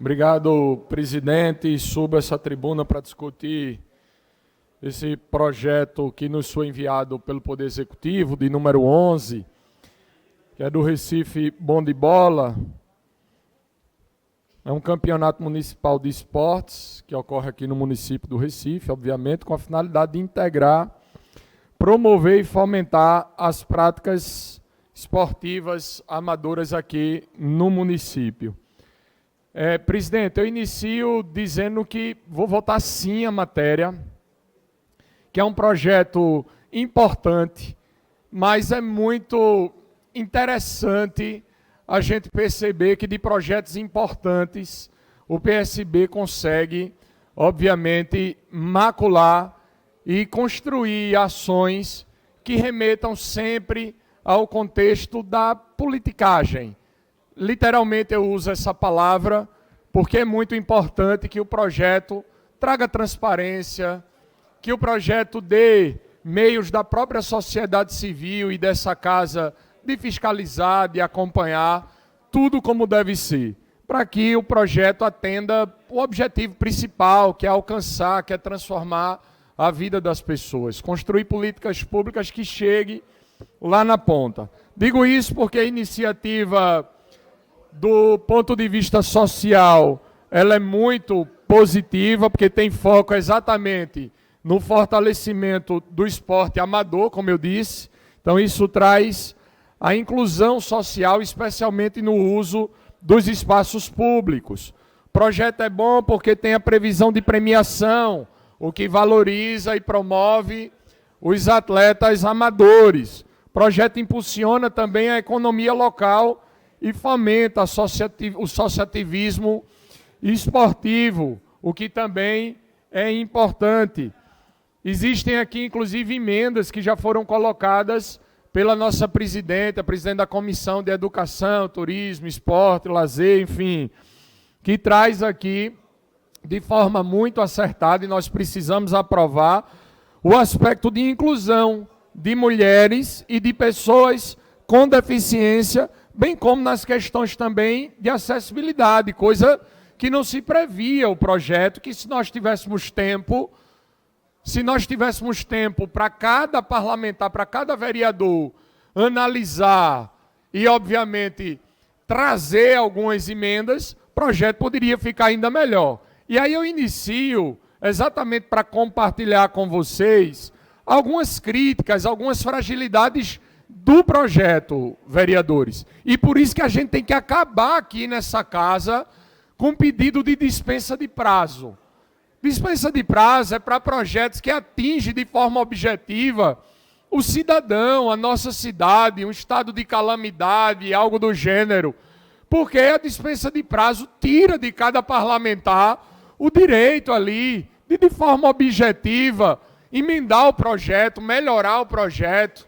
Obrigado, presidente. Subo essa tribuna para discutir esse projeto que nos foi enviado pelo Poder Executivo, de número 11, que é do Recife Bom de Bola. É um campeonato municipal de esportes que ocorre aqui no município do Recife, obviamente, com a finalidade de integrar, promover e fomentar as práticas esportivas amadoras aqui no município. Presidente, eu inicio dizendo que vou votar sim a matéria, que é um projeto importante, mas é muito interessante a gente perceber que de projetos importantes o PSB consegue, obviamente, macular e construir ações que remetam sempre ao contexto da politicagem. Literalmente eu uso essa palavra porque é muito importante que o projeto traga transparência, que o projeto dê meios da própria sociedade civil e dessa casa de fiscalizar, de acompanhar tudo como deve ser, para que o projeto atenda o objetivo principal, que é alcançar, que é transformar a vida das pessoas, construir políticas públicas que cheguem lá na ponta. Digo isso porque a iniciativa, do ponto de vista social, ela é muito positiva, porque tem foco exatamente no fortalecimento do esporte amador, como eu disse. Então isso traz a inclusão social, especialmente no uso dos espaços públicos. O projeto é bom porque tem a previsão de premiação, o que valoriza e promove os atletas amadores. O projeto impulsiona também a economia local e fomenta o associativismo esportivo, o que também é importante. Existem aqui, inclusive, emendas que já foram colocadas pela nossa presidente, a presidente da Comissão de Educação, Turismo, Esporte, Lazer, enfim, que traz aqui de forma muito acertada, e nós precisamos aprovar, o aspecto de inclusão de mulheres e de pessoas com deficiência, bem como nas questões também de acessibilidade, coisa que não se previa o projeto, que se nós tivéssemos tempo para cada parlamentar, para cada vereador analisar e, obviamente, trazer algumas emendas, o projeto poderia ficar ainda melhor. E aí eu inicio exatamente para compartilhar com vocês algumas críticas, algumas fragilidades do projeto, vereadores. E por isso que a gente tem que acabar aqui nessa casa com pedido de dispensa de prazo. Dispensa de prazo é para projetos que atingem de forma objetiva o cidadão, a nossa cidade, um estado de calamidade, algo do gênero. Porque a dispensa de prazo tira de cada parlamentar o direito ali de forma objetiva, emendar o projeto, melhorar o projeto,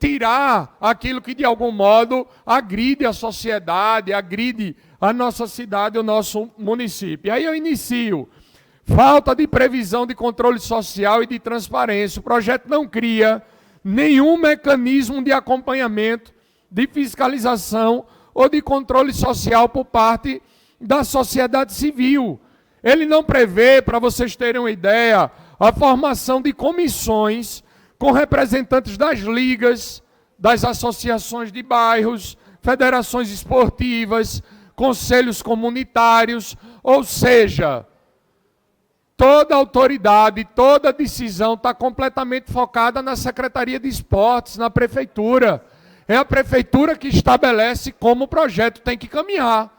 tirar aquilo que de algum modo agride a sociedade, agride a nossa cidade, o nosso município. E aí eu inicio. Falta de previsão de controle social e de transparência. O projeto não cria nenhum mecanismo de acompanhamento, de fiscalização ou de controle social por parte da sociedade civil. Ele não prevê, para vocês terem uma ideia, a formação de comissões com representantes das ligas, das associações de bairros, federações esportivas, conselhos comunitários, ou seja, toda autoridade, toda decisão está completamente focada na Secretaria de Esportes, na Prefeitura. É a Prefeitura que estabelece como o projeto tem que caminhar.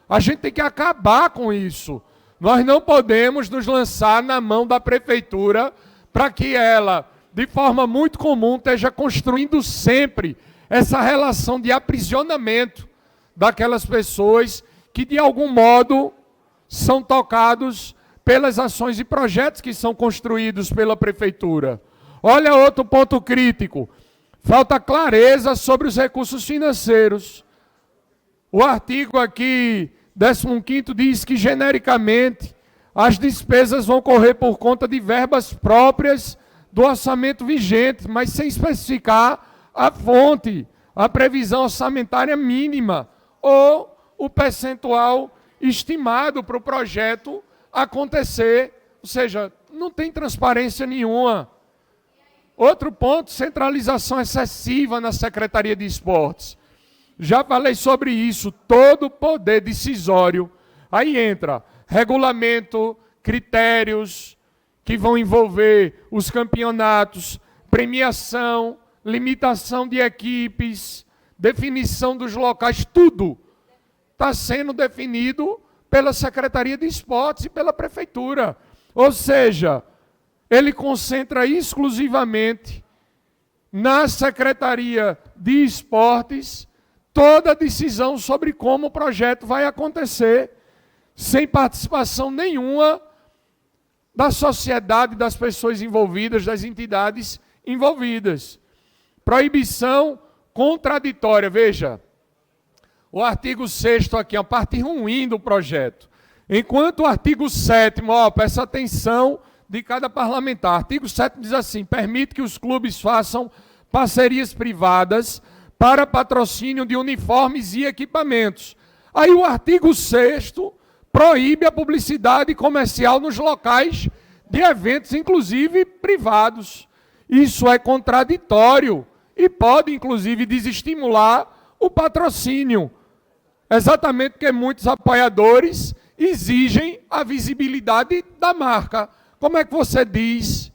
A gente tem que acabar com isso. Nós não podemos nos lançar na mão da Prefeitura para que ela, de forma muito comum, esteja construindo sempre essa relação de aprisionamento daquelas pessoas que, de algum modo, são tocados pelas ações e projetos que são construídos pela Prefeitura. Olha outro ponto crítico. Falta clareza sobre os recursos financeiros. O artigo aqui, 15º, diz que, genericamente, as despesas vão correr por conta de verbas próprias do orçamento vigente, mas sem especificar a fonte, a previsão orçamentária mínima ou o percentual estimado para o projeto acontecer. Ou seja, não tem transparência nenhuma. Outro ponto, centralização excessiva na Secretaria de Esportes. Já falei sobre isso, todo o poder decisório. Aí entra regulamento, critérios que vão envolver os campeonatos, premiação, limitação de equipes, definição dos locais, tudo está sendo definido pela Secretaria de Esportes e pela Prefeitura. Ou seja, ele concentra exclusivamente na Secretaria de Esportes toda a decisão sobre como o projeto vai acontecer, sem participação nenhuma da sociedade, das pessoas envolvidas, das entidades envolvidas. Proibição contraditória. Veja, o artigo 6º aqui, a parte ruim do projeto. Enquanto o artigo 7º, presta atenção de cada parlamentar. Artigo 7º diz assim: permite que os clubes façam parcerias privadas para patrocínio de uniformes e equipamentos. Aí o artigo 6º proíbe a publicidade comercial nos locais de eventos, inclusive privados. Isso é contraditório e pode, inclusive, desestimular o patrocínio. Exatamente porque muitos apoiadores exigem a visibilidade da marca. Como é que você diz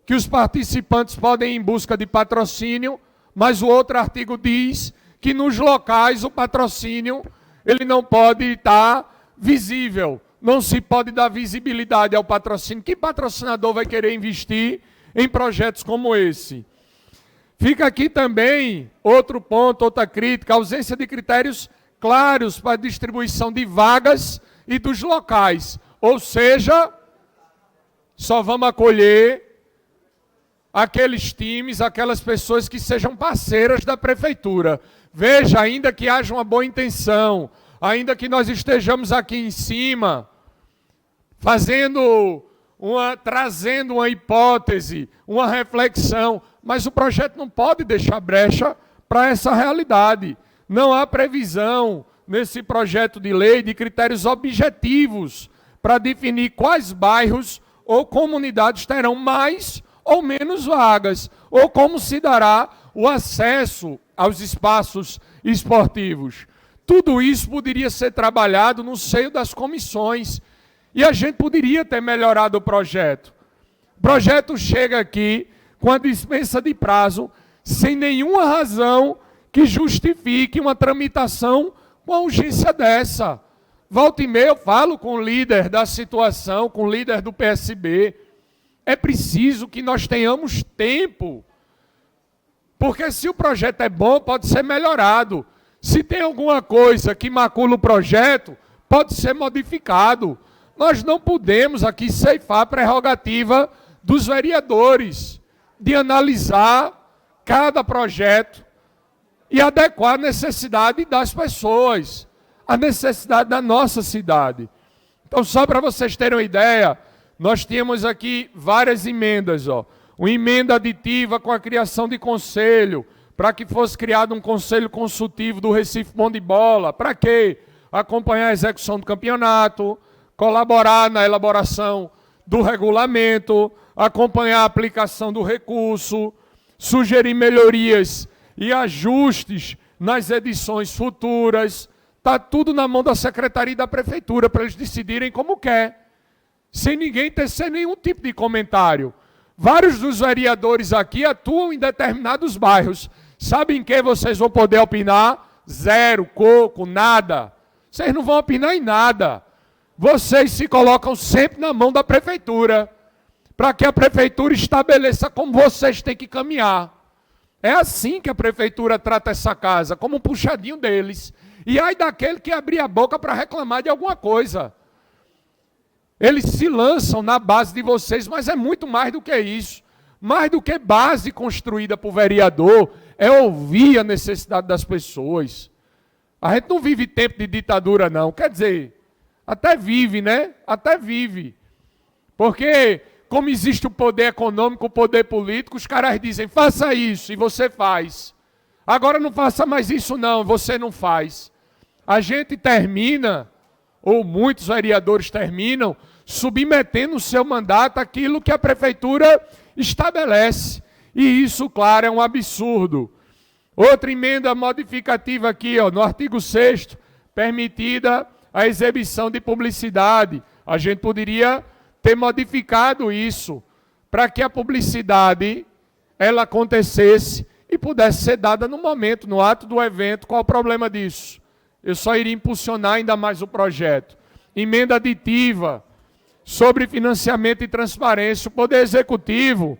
que os participantes podem ir em busca de patrocínio, mas o outro artigo diz que nos locais o patrocínio ele não pode estar visível, não se pode dar visibilidade ao patrocínio? Que patrocinador vai querer investir em projetos como esse? Fica aqui também outro ponto, outra crítica: ausência de critérios claros para a distribuição de vagas e dos locais. Ou seja, só vamos acolher aqueles times, aquelas pessoas que sejam parceiras da prefeitura. Veja, ainda que haja uma boa intenção, ainda que nós estejamos aqui em cima, trazendo uma hipótese, uma reflexão, mas o projeto não pode deixar brecha para essa realidade. Não há previsão nesse projeto de lei de critérios objetivos para definir quais bairros ou comunidades terão mais ou menos vagas, ou como se dará o acesso aos espaços esportivos. Tudo isso poderia ser trabalhado no seio das comissões e a gente poderia ter melhorado o projeto. O projeto chega aqui com a dispensa de prazo, sem nenhuma razão que justifique uma tramitação com a urgência dessa. Volta e meia eu falo com o líder da situação, com o líder do PSB. É preciso que nós tenhamos tempo, porque se o projeto é bom, pode ser melhorado. Se tem alguma coisa que macula o projeto, pode ser modificado. Nós não podemos aqui ceifar a prerrogativa dos vereadores de analisar cada projeto e adequar a necessidade das pessoas, a necessidade da nossa cidade. Então, só para vocês terem uma ideia, nós tínhamos aqui várias emendas. Uma emenda aditiva com a criação de conselho, para que fosse criado um conselho consultivo do Recife Bom de Bola. Para quê? Acompanhar a execução do campeonato, colaborar na elaboração do regulamento, acompanhar a aplicação do recurso, sugerir melhorias e ajustes nas edições futuras. Está tudo na mão da Secretaria e da Prefeitura, para eles decidirem como quer, sem ninguém tecer nenhum tipo de comentário. Vários dos vereadores aqui atuam em determinados bairros. Sabem em que vocês vão poder opinar? Zero, coco, nada. Vocês não vão opinar em nada. Vocês se colocam sempre na mão da Prefeitura, para que a Prefeitura estabeleça como vocês têm que caminhar. É assim que a Prefeitura trata essa casa, como um puxadinho deles. E ai daquele que abrir a boca para reclamar de alguma coisa. Eles se lançam na base de vocês, mas é muito mais do que isso. Mais do que base construída por vereador, é ouvir a necessidade das pessoas. A gente não vive tempo de ditadura, não. Quer dizer, até vive, né? Até vive. Porque, como existe o poder econômico, o poder político, os caras dizem, faça isso, e você faz. Agora não faça mais isso, não, você não faz. A gente termina ou muitos vereadores terminam submetendo o seu mandato àquilo que a prefeitura estabelece. E isso, claro, é um absurdo. Outra emenda modificativa aqui, no artigo 6º, permitida a exibição de publicidade. A gente poderia ter modificado isso para que a publicidade ela acontecesse e pudesse ser dada no momento, no ato do evento. Qual o problema disso? Eu só iria impulsionar ainda mais o projeto. Emenda aditiva sobre financiamento e transparência. O Poder Executivo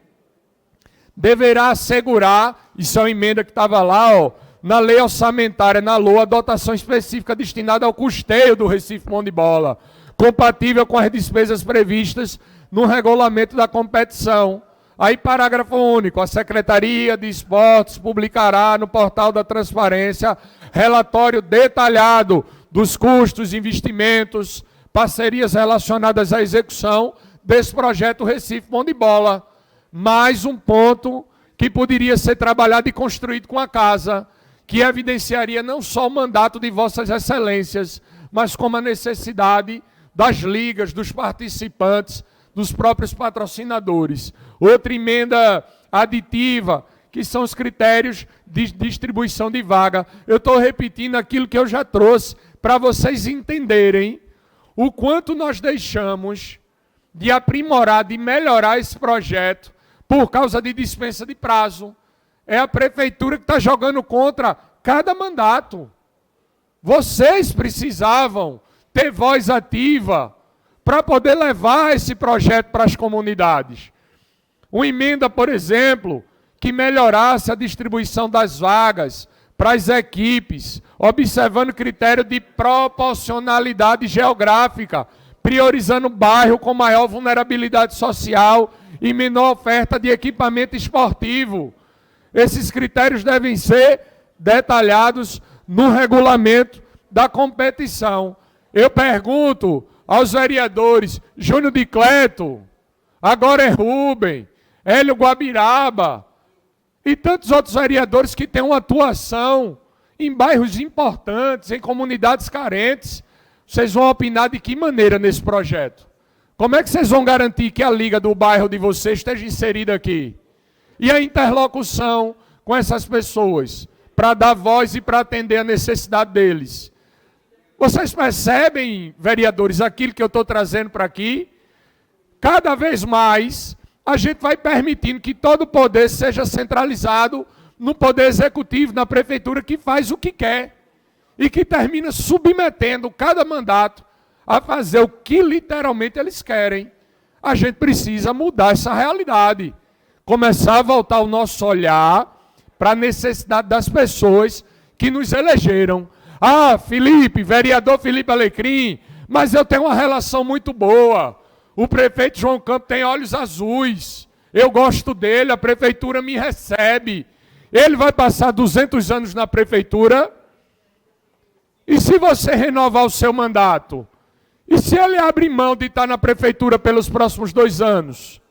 deverá assegurar, isso é uma emenda que estava lá, na lei orçamentária, na LOA, a dotação específica destinada ao custeio do Recife Mão de Bola, compatível com as despesas previstas no regulamento da competição. Aí, parágrafo único, a Secretaria de Esportes publicará no portal da transparência relatório detalhado dos custos, investimentos, parcerias relacionadas à execução desse projeto Recife Mão de Bola. Mais um ponto que poderia ser trabalhado e construído com a casa, que evidenciaria não só o mandato de vossas excelências, mas como a necessidade das ligas, dos participantes, dos próprios patrocinadores. Outra emenda aditiva, que são os critérios de distribuição de vaga. Eu estou repetindo aquilo que eu já trouxe, para vocês entenderem o quanto nós deixamos de aprimorar, de melhorar esse projeto, por causa de dispensa de prazo. É a prefeitura que está jogando contra cada mandato. Vocês precisavam ter voz ativa para poder levar esse projeto para as comunidades. Uma emenda, por exemplo, que melhorasse a distribuição das vagas para as equipes, observando o critério de proporcionalidade geográfica, priorizando o bairro com maior vulnerabilidade social e menor oferta de equipamento esportivo. Esses critérios devem ser detalhados no regulamento da competição. Eu pergunto aos vereadores Júnior de Cleto, agora é Rubem, Hélio Guabiraba e tantos outros vereadores que têm uma atuação em bairros importantes, em comunidades carentes. Vocês vão opinar de que maneira nesse projeto? Como é que vocês vão garantir que a liga do bairro de vocês esteja inserida aqui? E a interlocução com essas pessoas, para dar voz e para atender a necessidade deles. Vocês percebem, vereadores, aquilo que eu estou trazendo para aqui? Cada vez mais, a gente vai permitindo que todo o poder seja centralizado no Poder Executivo, na Prefeitura, que faz o que quer. E que termina submetendo cada mandato a fazer o que literalmente eles querem. A gente precisa mudar essa realidade. Começar a voltar o nosso olhar para a necessidade das pessoas que nos elegeram. Ah, Felipe, vereador Felipe Alecrim, mas eu tenho uma relação muito boa. O prefeito João Campos tem olhos azuis. Eu gosto dele, a prefeitura me recebe. Ele vai passar 200 anos na prefeitura. E se você renovar o seu mandato? E se ele abrir mão de estar na prefeitura pelos próximos 2 anos?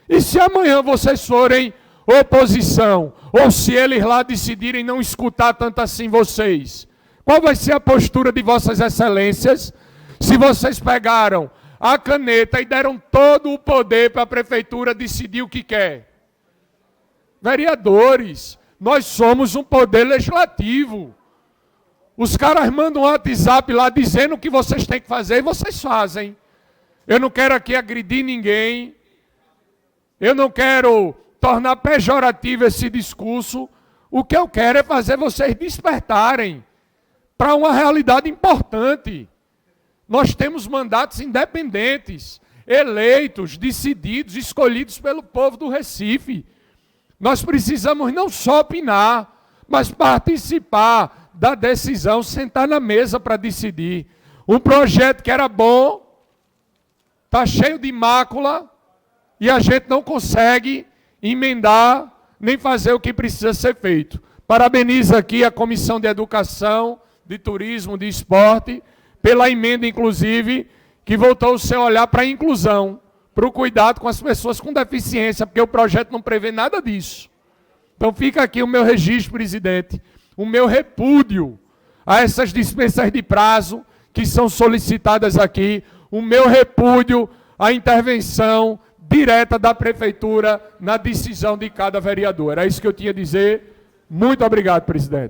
E se amanhã vocês forem oposição? Ou se eles lá decidirem não escutar tanto assim vocês? Qual vai ser a postura de vossas excelências se vocês pegaram a caneta e deram todo o poder para a prefeitura decidir o que quer? Vereadores, nós somos um poder legislativo. Os caras mandam um WhatsApp lá dizendo o que vocês têm que fazer e vocês fazem. Eu não quero aqui agredir ninguém. Eu não quero tornar pejorativo esse discurso. O que eu quero é fazer vocês despertarem para uma realidade importante. Nós temos mandatos independentes, eleitos, decididos, escolhidos pelo povo do Recife. Nós precisamos não só opinar, mas participar da decisão, sentar na mesa para decidir. Um projeto que era bom, está cheio de mácula, e a gente não consegue emendar, nem fazer o que precisa ser feito. Parabenizo aqui a Comissão de Educação, de Turismo, de Esporte, pela emenda, inclusive, que voltou o seu olhar para a inclusão, para o cuidado com as pessoas com deficiência, porque o projeto não prevê nada disso. Então fica aqui o meu registro, presidente, o meu repúdio a essas dispensas de prazo que são solicitadas aqui, o meu repúdio à intervenção direta da Prefeitura na decisão de cada vereador. Era isso que eu tinha a dizer. Muito obrigado, presidente.